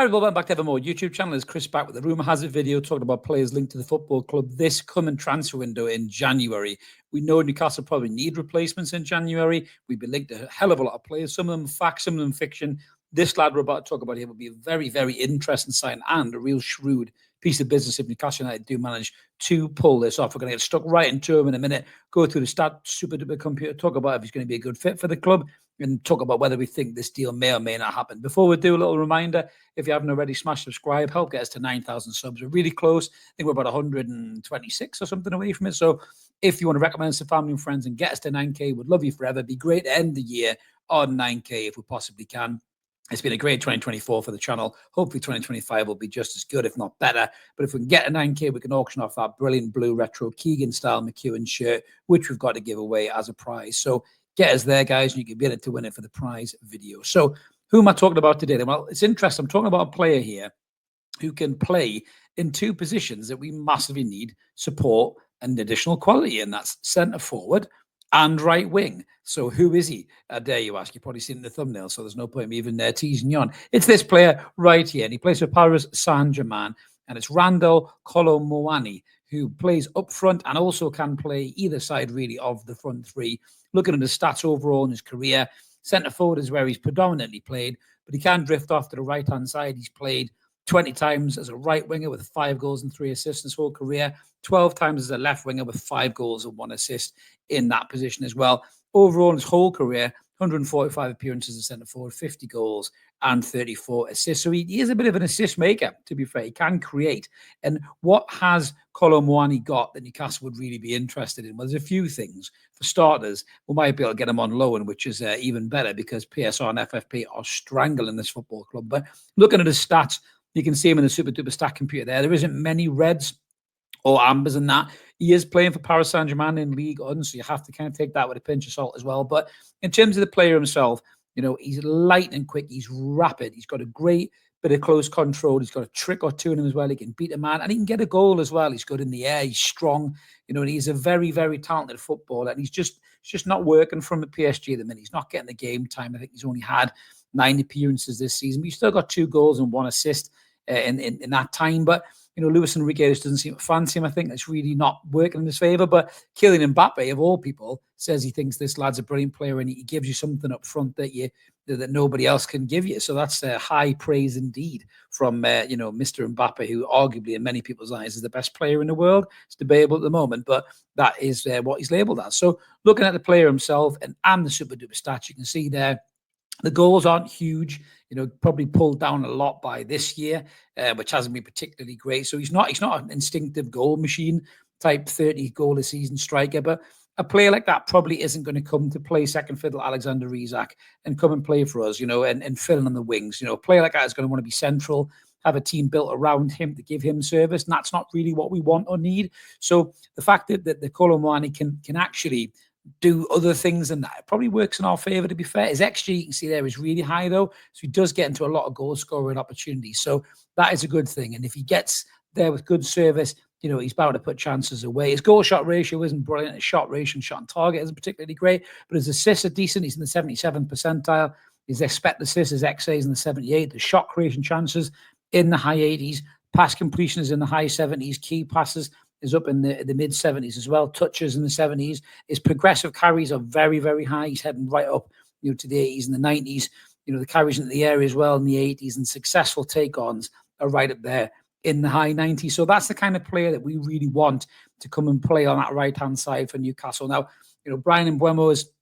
Hi, everyone. Welcome back to Evermore YouTube channel. It's Chris back with the Rumour Has It video talking about players linked to the football club this coming transfer window in January. We know Newcastle probably need replacements in January. We've been linked to a hell of a lot of players. Some of them fact, some of them fiction. This lad we're about to talk about here will be a very, very interesting sign and a real shrewd piece of business if Newcastle United do manage to pull this off. We're going to get stuck right into him in a minute, go through the stat super duper computer, talk about if he's going to be a good fit for the club, and talk about whether we think this deal may or may not happen. Before we do, a little reminder, if you haven't already, smash subscribe, help get us to 9,000 subs. We're really close. I think we're about 126 or something away from it. So if you want to recommend us to family and friends and get us to 9K, we'd love you forever. It'd be great to end the year on 9K if we possibly can. It's been a great 2024 for the channel. Hopefully 2025 will be just as good, if not better. But if we can get a 9K, we can auction off that brilliant blue retro Keegan-style McEwen shirt, which we've got to give away as a prize. So get us there, guys, and you can be in it to win it for the prize video. So who am I talking about today? Well, it's interesting. I'm talking about a player here who can play in two positions that we massively need support and additional quality in. That's centre forward and right wing. So who is he? I dare you ask. You've probably seen the thumbnail, so there's no point me even teasing you on. It's this player right here, and he plays for Paris Saint-Germain, and it's Randal Kolo Muani, who plays up front and also can play either side, really, of the front three. Looking at his stats overall in his career, centre forward is where he's predominantly played, but he can drift off to the right-hand side. He's played 20 times as a right winger with 5 goals and 3 assists in his whole career, 12 times as a left winger with 5 goals and 1 assist in that position as well. Overall, in his whole career, 145 appearances as centre forward, 50 goals and 34 assists. So he is a bit of an assist maker, to be fair. He can create. And what has Kolo Muani got that Newcastle would really be interested in? Well, there's a few things. For starters, we might be able to get him on loan, which is even better because PSR and FFP are strangling this football club. But looking at his stats, you can see him in the super duper stat computer there. There isn't many reds or ambers in that. He is playing for Paris Saint-Germain in League One, so you have to kind of take that with a pinch of salt as well. But in terms of the player himself, you know, he's light and quick. He's rapid. He's got a great bit of close control. He's got a trick or two in him as well. He can beat a man, and he can get a goal as well. He's good in the air. He's strong, you know, and he's a very, very talented footballer. And it's just not working from the PSG at the minute. He's not getting the game time. I think he's only had 9 appearances this season, but he's still got 2 goals and 1 assist in that time. But you know, Luis Enrique just doesn't seem to fancy him. I think that's really not working in his favour. But Kylian Mbappe, of all people, says he thinks this lad's a brilliant player and he gives you something up front that nobody else can give you. So that's high praise indeed from you know, Mr. Mbappe, who arguably in many people's eyes is the best player in the world. It's debatable at the moment, but that is what he's labelled as. So looking at the player himself and the super duper stats, you can see there, the goals aren't huge, you know, probably pulled down a lot by this year, which hasn't been particularly great. So he's not an instinctive goal machine type 30 goal a season striker, but a player like that probably isn't going to come to play second fiddle Alexander Isak and come and play for us, you know, and fill in on the wings. You know, a player like that is going to want to be central, have a team built around him to give him service, and that's not really what we want or need. So the fact that the Kolo Muani can actually do other things than that, it probably works in our favour, to be fair. His XG, you can see there, is really high, though. So he does get into a lot of goal scoring opportunities. So that is a good thing. And if he gets there with good service, you know, he's bound to put chances away. His goal shot ratio isn't brilliant. His shot ratio and shot on target isn't particularly great, but his assists are decent. He's in the 77th percentile. His expected assists, his XA is in the 78th. The shot creation chances in the high 80s. Pass completion is in the high 70s. Key passes is up in the mid 70s as well. Touches in the 70s. His progressive carries are very, very high. He's heading right up, you know, to the 80s and the 90s. You know, the carries into the area as well in the 80s, and successful take-ons are right up there in the high 90s. So that's the kind of player that we really want to come and play on that right-hand side for Newcastle. Now, you know, Bryan Mbeumo is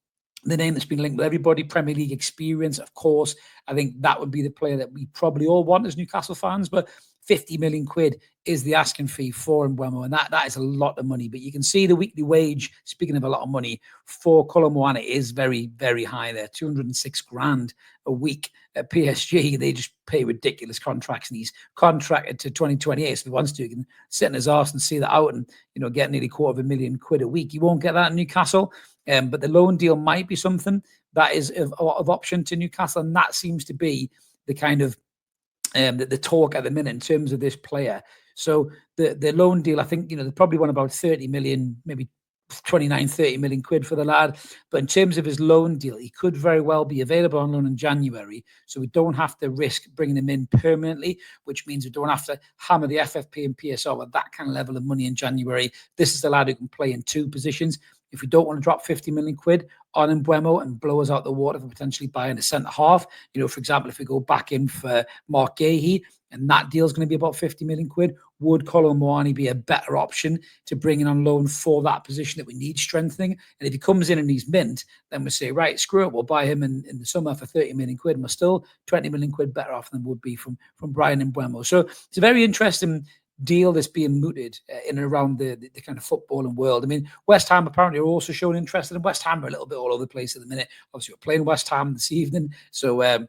the name that's been linked with everybody. Premier League experience, of course. I think that would be the player that we probably all want as Newcastle fans, but 50 million quid is the asking fee for Mbeumo, and that is a lot of money. But you can see the weekly wage, speaking of a lot of money, for Kolo Muani is very, very high there, 206 grand a week at PSG. They just pay ridiculous contracts, and he's contracted to 2028. So if he wants to, he can sit in his arse and see that out and, you know, get nearly £250,000 a week. You won't get that in Newcastle, but the loan deal might be something that is of option to Newcastle, and that seems to be the kind of the talk at the minute in terms of this player. So the loan deal, I think, you know, they probably want about 30 million, maybe 29, 30 million quid for the lad. But in terms of his loan deal, he could very well be available on loan in January. So we don't have to risk bringing him in permanently, which means we don't have to hammer the FFP and PSR with that kind of level of money in January. This is the lad who can play in 2 positions. If we don't want to drop 50 million quid on Mbeumo and blow us out the water for potentially buying a centre half, for example, if we go back in for Mark Gahey, and that deal is going to be about 50 million quid, would Kolo Muani be a better option to bring in on loan for that position that we need strengthening? And if he comes in and he's mint, then we say, right, screw it, we'll buy him in the summer for 30 million quid, and we're still 20 million quid better off than would be from Bryan Mbeumo. So it's a very interesting deal that's being mooted in and around the kind of footballing world. I mean, West Ham apparently are also showing interest, and West Ham are a little bit all over the place at the minute. Obviously, we're playing West Ham this evening, so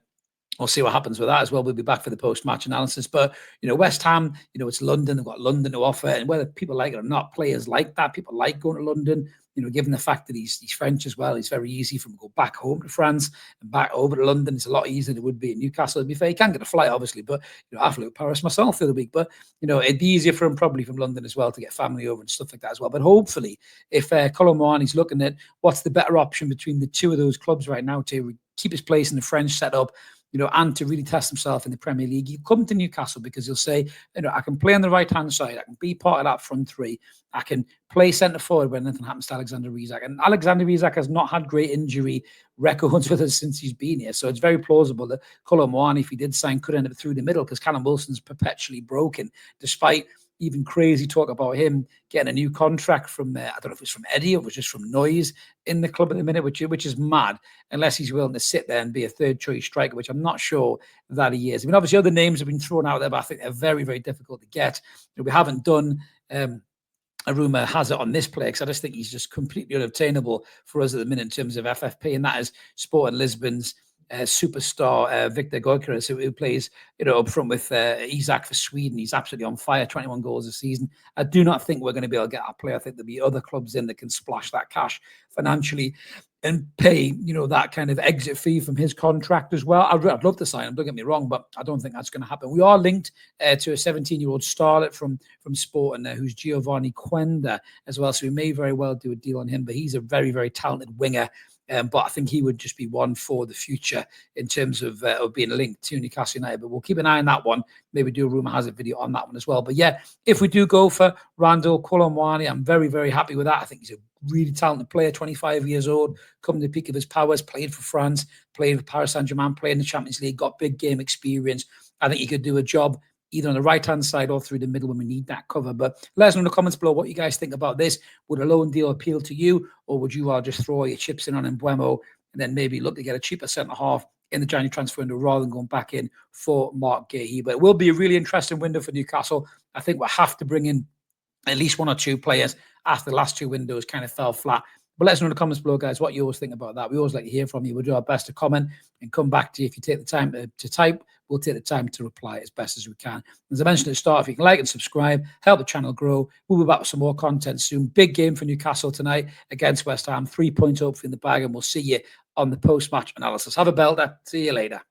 we'll see what happens with that as well. We'll be back for the post-match analysis. But, West Ham, it's London. They've got London to offer. And whether people like it or not, players like that. People like going to London, given the fact that he's French as well. It's very easy for him to go back home to France and back over to London. It's a lot easier than it would be in Newcastle. To be fair, he can't get a flight, obviously. But, I flew to Paris myself the other week. But, it'd be easier for him probably from London as well to get family over and stuff like that as well. But hopefully, if Kolo Muani's looking at what's the better option between the two of those clubs right now to keep his place in the French setup, and to really test himself in the Premier League, you come to Newcastle because he'll say, I can play on the right-hand side. I can be part of that front three. I can play centre-forward when anything happens to Alexander Isak. And Alexander Isak has not had great injury records with us since he's been here. So it's very plausible that Kolo Muani, if he did sign, could end up through the middle because Callum Wilson's perpetually broken, despite even crazy talk about him getting a new contract from, I don't know if it was from Eddie or it was just from Noise in the club at the minute, which is mad, unless he's willing to sit there and be a third choice striker, which I'm not sure that he is. I mean, obviously other names have been thrown out there, but I think they're very, very difficult to get. We haven't done a rumour has it on this player because I just think he's just completely unobtainable for us at the minute in terms of FFP, and that is Sporting Lisbon's superstar Victor Gyökeres, who plays up front with Isak for Sweden. He's absolutely on fire, 21 goals a season. I do not think we're going to be able to get that player. I think there'll be other clubs in that can splash that cash financially and pay that kind of exit fee from his contract as well. I'd love to sign him, don't get me wrong, but I don't think that's going to happen. We are linked to a 17-year-old starlet from Sporting who's Giovanni Quenda as well, so we may very well do a deal on him, but he's a very, very talented winger. But I think he would just be one for the future in terms of being linked to Newcastle United. But we'll keep an eye on that one. Maybe do a rumour has a video on that one as well. But yeah, if we do go for Randal, Kolo Muani, I'm very, very happy with that. I think he's a really talented player, 25 years old, coming to the peak of his powers, played for France, played for Paris Saint-Germain, played in the Champions League, got big game experience. I think he could do a job either on the right-hand side or through the middle when we need that cover. But let us know in the comments below what you guys think about this. Would a loan deal appeal to you, or would you all just throw your chips in on Mbeumo and then maybe look to get a cheaper centre-half in the January transfer window rather than going back in for Mark Gahey? But it will be a really interesting window for Newcastle. I think we'll have to bring in at least 1 or 2 players after the last 2 windows kind of fell flat. But let us know in the comments below, guys, what you always think about that. We always like to hear from you. We'll do our best to comment and come back to you. If you take the time to type, we'll take the time to reply as best as we can. As I mentioned at the start, if you can like and subscribe, help the channel grow. We'll be back with some more content soon. Big game for Newcastle tonight against West Ham. 3 points hopefully in the bag, and we'll see you on the post-match analysis. Have a belter. See you later.